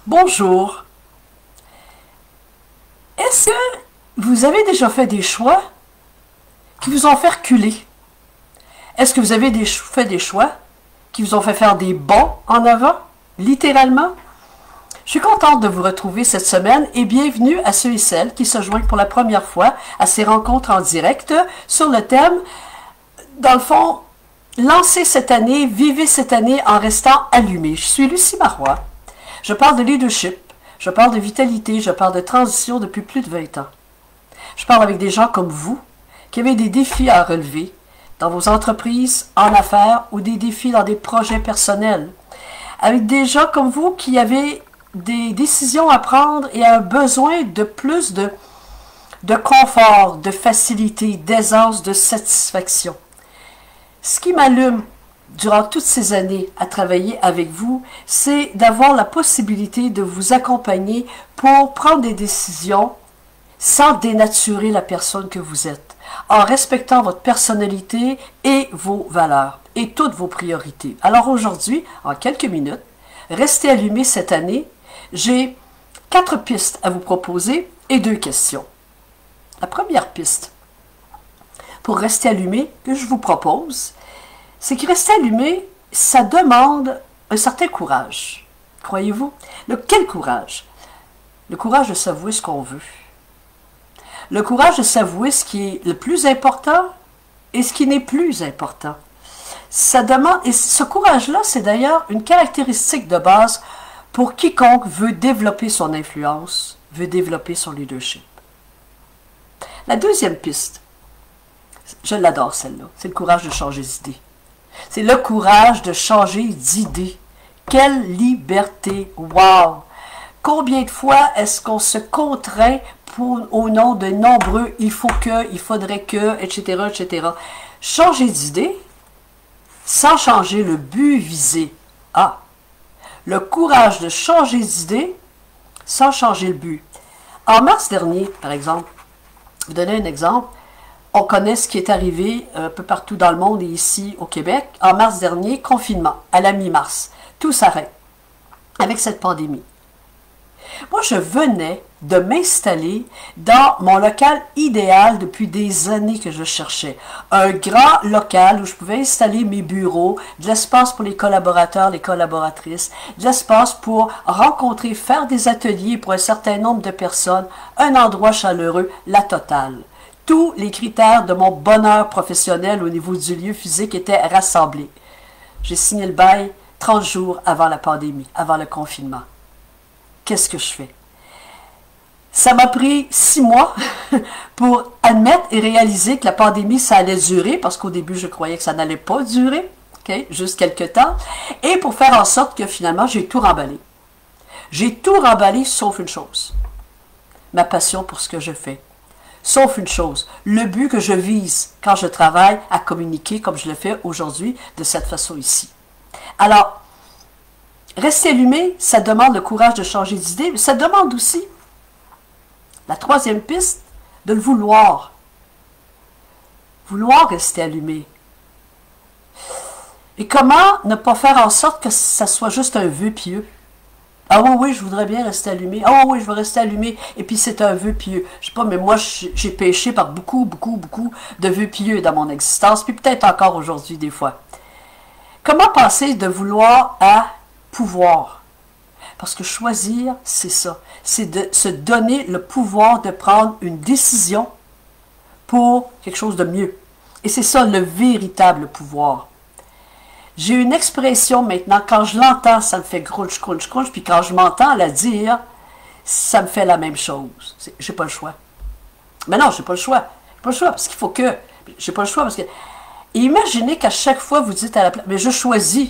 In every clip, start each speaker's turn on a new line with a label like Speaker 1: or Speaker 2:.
Speaker 1: Bonjour. Est-ce que vous avez déjà fait des choix qui vous ont fait reculer? Est-ce que vous avez fait des choix qui vous ont fait faire des bonds en avant, littéralement? Je suis contente de vous retrouver cette semaine et bienvenue à ceux et celles qui se joignent pour la première fois à ces rencontres en direct sur le thème, dans le fond, lancez cette année, vivez cette année en restant allumé. Je suis Lucie Marois. Je parle de leadership, je parle de vitalité, je parle de transition depuis plus de 20 ans. Je parle avec des gens comme vous qui avez des défis à relever dans vos entreprises, en affaires ou des défis dans des projets personnels. Avec des gens comme vous qui avez des décisions à prendre et un besoin de plus de confort, de facilité, d'aisance, de satisfaction. Ce qui m'allume durant toutes ces années à travailler avec vous, c'est d'avoir la possibilité de vous accompagner pour prendre des décisions sans dénaturer la personne que vous êtes, en respectant votre personnalité et vos valeurs et toutes vos priorités. Alors aujourd'hui, en quelques minutes, restez allumés cette année. J'ai 4 pistes à vous proposer et 2 questions. La première piste pour rester allumé que je vous propose, c'est que rester allumé, ça demande un certain courage. Croyez-vous? Quel courage? Le courage de s'avouer ce qu'on veut. Le courage de s'avouer ce qui est le plus important et ce qui n'est plus important. Ça demande, et ce courage-là, c'est d'ailleurs une caractéristique de base pour quiconque veut développer son influence, veut développer son leadership. La deuxième piste, je l'adore celle-là, c'est le courage de changer d'idée. C'est le courage de changer d'idée. Quelle liberté! Wow! Combien de fois est-ce qu'on se contraint au nom de nombreux « il faut que »,« il faudrait que », etc., etc. Changer d'idée sans changer le but visé. Ah! Le courage de changer d'idée sans changer le but. En mars dernier, par exemple, je vous donner un exemple, on connaît ce qui est arrivé un peu partout dans le monde et ici au Québec. En mars dernier, confinement, à la mi-mars. Tout s'arrête avec cette pandémie. Moi, je venais de m'installer dans mon local idéal depuis des années que je cherchais. Un grand local où je pouvais installer mes bureaux, de l'espace pour les collaborateurs, les collaboratrices, de l'espace pour rencontrer, faire des ateliers pour un certain nombre de personnes, un endroit chaleureux, la totale. Tous les critères de mon bonheur professionnel au niveau du lieu physique étaient rassemblés. J'ai signé le bail 30 jours avant la pandémie, avant le confinement. Qu'est-ce que je fais? Ça m'a pris 6 mois pour admettre et réaliser que la pandémie, ça allait durer, parce qu'au début, je croyais que ça n'allait pas durer, okay, juste quelques temps, et pour faire en sorte que finalement, j'ai tout remballé. J'ai tout remballé sauf une chose, ma passion pour ce que je fais. Sauf une chose, le but que je vise quand je travaille à communiquer comme je le fais aujourd'hui de cette façon ici. Alors, rester allumé, ça demande le courage de changer d'idée, mais ça demande aussi, la troisième piste, de le vouloir. Vouloir rester allumé. Et comment ne pas faire en sorte que ça soit juste un vœu pieux? Ah oui, oui, je voudrais bien rester allumé. Ah oui, je veux rester allumé. Et puis c'est un vœu pieux. Je sais pas, mais moi, j'ai péché par beaucoup de vœux pieux dans mon existence, puis peut-être encore aujourd'hui des fois. Comment passer de vouloir à pouvoir? Parce que choisir, c'est ça. C'est de se donner le pouvoir de prendre une décision pour quelque chose de mieux. Et c'est ça le véritable pouvoir. J'ai une expression maintenant, quand je l'entends, ça me fait crunch, crunch, crunch, puis quand je m'entends la dire, ça me fait la même chose. J'ai pas le choix. Mais non, j'ai pas le choix. J'ai pas le choix parce qu'il faut que... J'ai pas le choix parce que... Et imaginez qu'à chaque fois, vous dites à la place, mais je choisis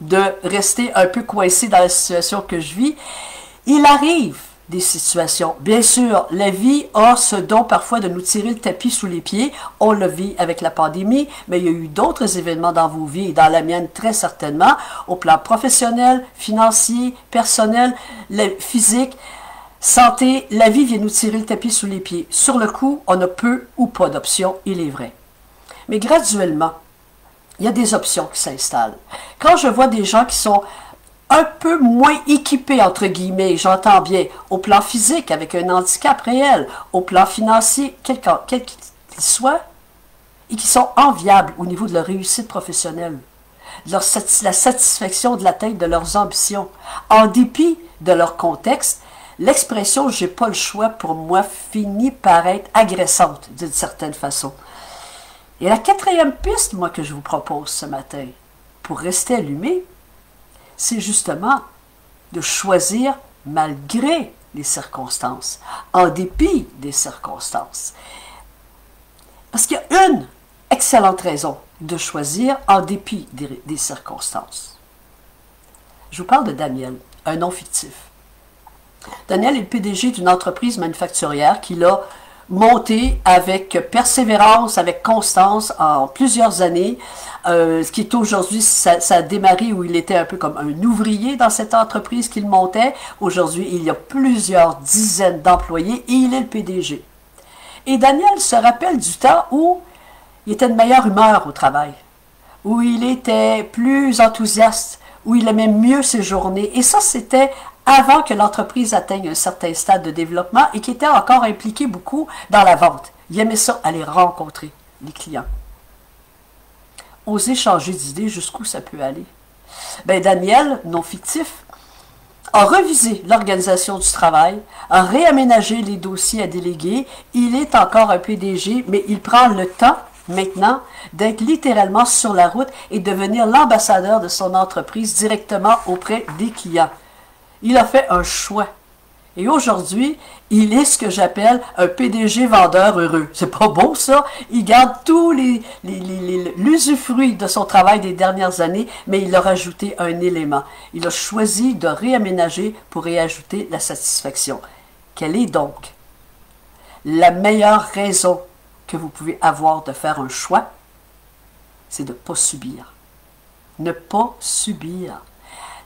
Speaker 1: de rester un peu coincé dans la situation que je vis. Il arrive des situations. Bien sûr, la vie a ce don parfois de nous tirer le tapis sous les pieds. On le vit avec la pandémie, mais il y a eu d'autres événements dans vos vies et dans la mienne très certainement, au plan professionnel, financier, personnel, physique, santé. La vie vient nous tirer le tapis sous les pieds. Sur le coup, on a peu ou pas d'options, il est vrai. Mais graduellement, il y a des options qui s'installent. Quand je vois des gens qui sont un peu moins équipés, entre guillemets, j'entends bien, au plan physique, avec un handicap réel, au plan financier, quel qu'il soit, et qui sont enviables au niveau de leur réussite professionnelle, la satisfaction de l'atteinte de leurs ambitions. En dépit de leur contexte, l'expression « j'ai pas le choix » pour moi finit par être agressante d'une certaine façon. Et la quatrième piste, moi, que je vous propose ce matin, pour rester allumé, c'est justement de choisir malgré les circonstances, en dépit des circonstances. Parce qu'il y a une excellente raison de choisir en dépit des circonstances. Je vous parle de Daniel, un nom fictif. Daniel est le PDG d'une entreprise manufacturière qu'il a montée avec persévérance, avec constance en plusieurs années. Ce qui est aujourd'hui, ça a démarré où il était un peu comme un ouvrier dans cette entreprise qu'il montait. Aujourd'hui, il y a plusieurs dizaines d'employés et il est le PDG. Et Daniel se rappelle du temps où il était de meilleure humeur au travail, où il était plus enthousiaste, où il aimait mieux ses journées. Et ça, c'était avant que l'entreprise atteigne un certain stade de développement et qui était encore impliqué beaucoup dans la vente. Il aimait ça, aller rencontrer les clients. Oser changer d'idée, jusqu'où ça peut aller. Ben Daniel, non fictif, a revisé l'organisation du travail, a réaménagé les dossiers à déléguer. Il est encore un PDG, mais il prend le temps maintenant d'être littéralement sur la route et devenir l'ambassadeur de son entreprise directement auprès des clients. Il a fait un choix. Et aujourd'hui, il est ce que j'appelle un PDG vendeur heureux. C'est pas beau, ça? Il garde tous l'usufruit de son travail des dernières années, mais il a rajouté un élément. Il a choisi de réaménager pour réajouter la satisfaction. Quelle est donc la meilleure raison que vous pouvez avoir de faire un choix? C'est de ne pas subir. Ne pas subir.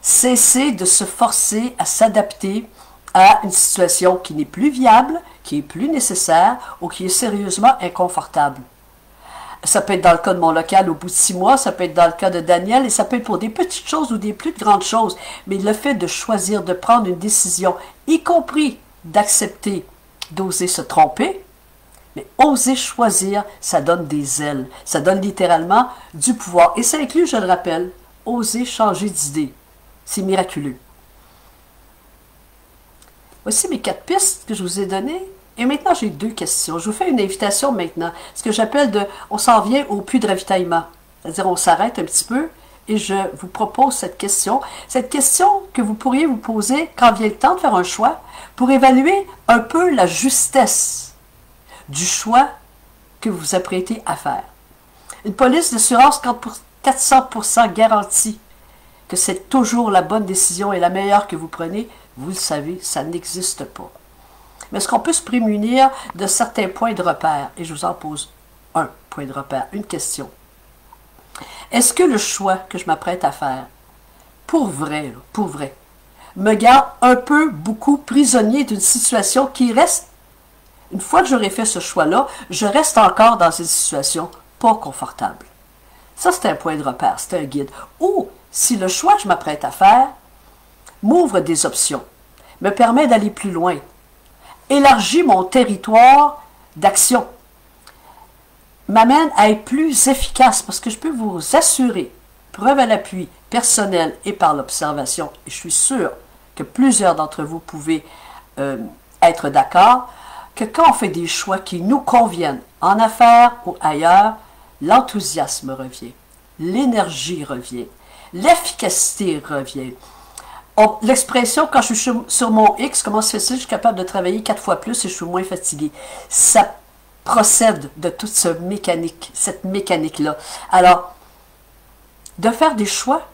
Speaker 1: Cesser de se forcer à s'adapter à une situation qui n'est plus viable, qui est plus nécessaire ou qui est sérieusement inconfortable. Ça peut être dans le cas de mon local au bout de 6 mois, ça peut être dans le cas de Daniel, et ça peut être pour des petites choses ou des plus grandes choses. Mais le fait de choisir, de prendre une décision, y compris d'accepter, d'oser se tromper, mais oser choisir, ça donne des ailes. Ça donne littéralement du pouvoir. Et ça inclut, je le rappelle, oser changer d'idée. C'est miraculeux. Voici mes 4 pistes que je vous ai données. Et maintenant, j'ai 2 questions. Je vous fais une invitation maintenant. Ce que j'appelle de... On s'en vient au puits de ravitaillement. C'est-à-dire, on s'arrête un petit peu et je vous propose cette question. Cette question que vous pourriez vous poser quand vient le temps de faire un choix pour évaluer un peu la justesse du choix que vous vous apprêtez à faire. Une police d'assurance 400% garantie que c'est toujours la bonne décision et la meilleure que vous prenez, vous le savez, ça n'existe pas. Mais est-ce qu'on peut se prémunir de certains points de repère? Et je vous en pose un point de repère, une question. Est-ce que le choix que je m'apprête à faire, pour vrai, me garde un peu, beaucoup prisonnier d'une situation qui reste, une fois que j'aurai fait ce choix-là, je reste encore dans une situation pas confortable? Ça, c'est un point de repère, c'est un guide. Ou, si le choix que je m'apprête à faire m'ouvre des options, me permet d'aller plus loin, élargit mon territoire d'action, m'amène à être plus efficace, parce que je peux vous assurer, preuve à l'appui, personnel et par l'observation, et je suis sûr que plusieurs d'entre vous pouvez être d'accord, que quand on fait des choix qui nous conviennent, en affaires ou ailleurs, l'enthousiasme revient, l'énergie revient, l'efficacité revient. L'expression, quand je suis sur mon X, comment se fait-il, je suis capable de travailler 4 fois plus et je suis moins fatigué. Ça procède de toute cette mécanique-là. Alors, de faire des choix,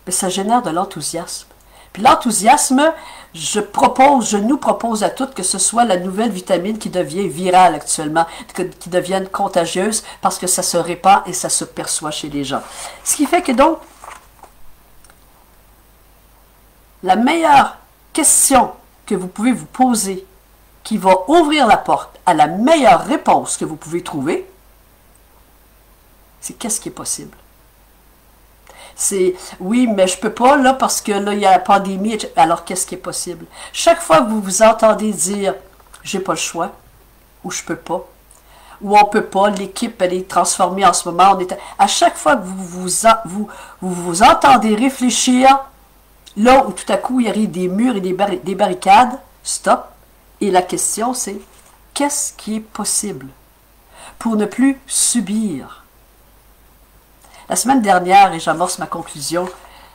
Speaker 1: ça génère de l'enthousiasme. Puis l'enthousiasme, je nous propose à toutes que ce soit la nouvelle vitamine qui devient virale actuellement, qui devienne contagieuse parce que ça se répand et ça se perçoit chez les gens. Ce qui fait que donc, la meilleure question que vous pouvez vous poser, qui va ouvrir la porte à la meilleure réponse que vous pouvez trouver, c'est qu'est-ce qui est possible? C'est oui, mais je peux pas là parce que là il y a la pandémie. Alors qu'est-ce qui est possible? Chaque fois que vous vous entendez dire j'ai pas le choix ou je peux pas ou on peut pas, l'équipe elle est transformée en ce moment. À chaque fois que vous entendez réfléchir, là où tout à coup il y arrive des murs et des barricades, stop. Et la question c'est qu'est-ce qui est possible pour ne plus subir? La semaine dernière, et j'amorce ma conclusion,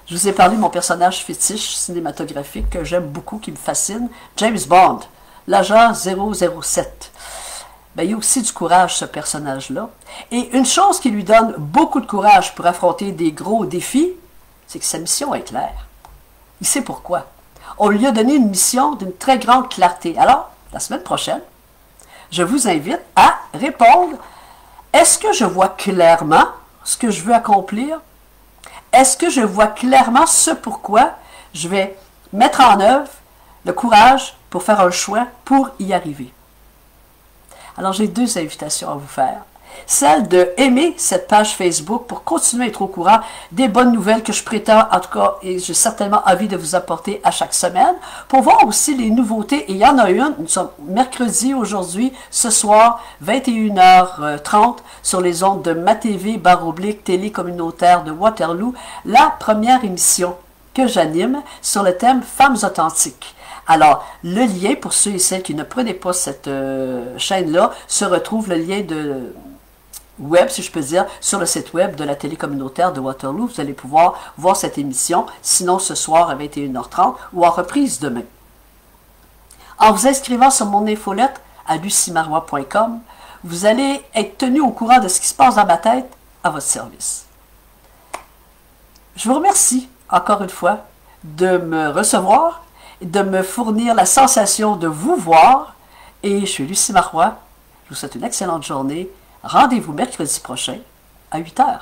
Speaker 1: je vous ai parlé de mon personnage fétiche cinématographique que j'aime beaucoup, qui me fascine, James Bond, l'agent 007. Ben, il y a aussi du courage, ce personnage-là. Et une chose qui lui donne beaucoup de courage pour affronter des gros défis, c'est que sa mission est claire. Il sait pourquoi. On lui a donné une mission d'une très grande clarté. Alors, la semaine prochaine, je vous invite à répondre, est-ce que je vois clairement ce que je veux accomplir? Est-ce que je vois clairement ce pourquoi je vais mettre en œuvre le courage pour faire un choix pour y arriver? Alors, j'ai deux invitations à vous faire. Celle de aimer cette page Facebook pour continuer à être au courant des bonnes nouvelles que je prétends, en tout cas, et j'ai certainement envie de vous apporter à chaque semaine, pour voir aussi les nouveautés. Et il y en a une, nous sommes mercredi aujourd'hui, ce soir, 21h30, sur les ondes de MaTV / télé communautaire de Waterloo, la première émission que j'anime sur le thème Femmes authentiques. Alors, le lien, pour ceux et celles qui ne prenaient pas cette chaîne-là, se retrouve le lien de web, si je peux dire, sur le site web de la télé communautaire de Waterloo. Vous allez pouvoir voir cette émission, sinon ce soir à 21h30 ou en reprise demain. En vous inscrivant sur mon infolette à luciemarois.com, vous allez être tenu au courant de ce qui se passe dans ma tête à votre service. Je vous remercie, encore une fois, de me recevoir, de me fournir la sensation de vous voir. Et je suis Lucie Marois. Je vous souhaite une excellente journée. Rendez-vous mercredi prochain à 8h.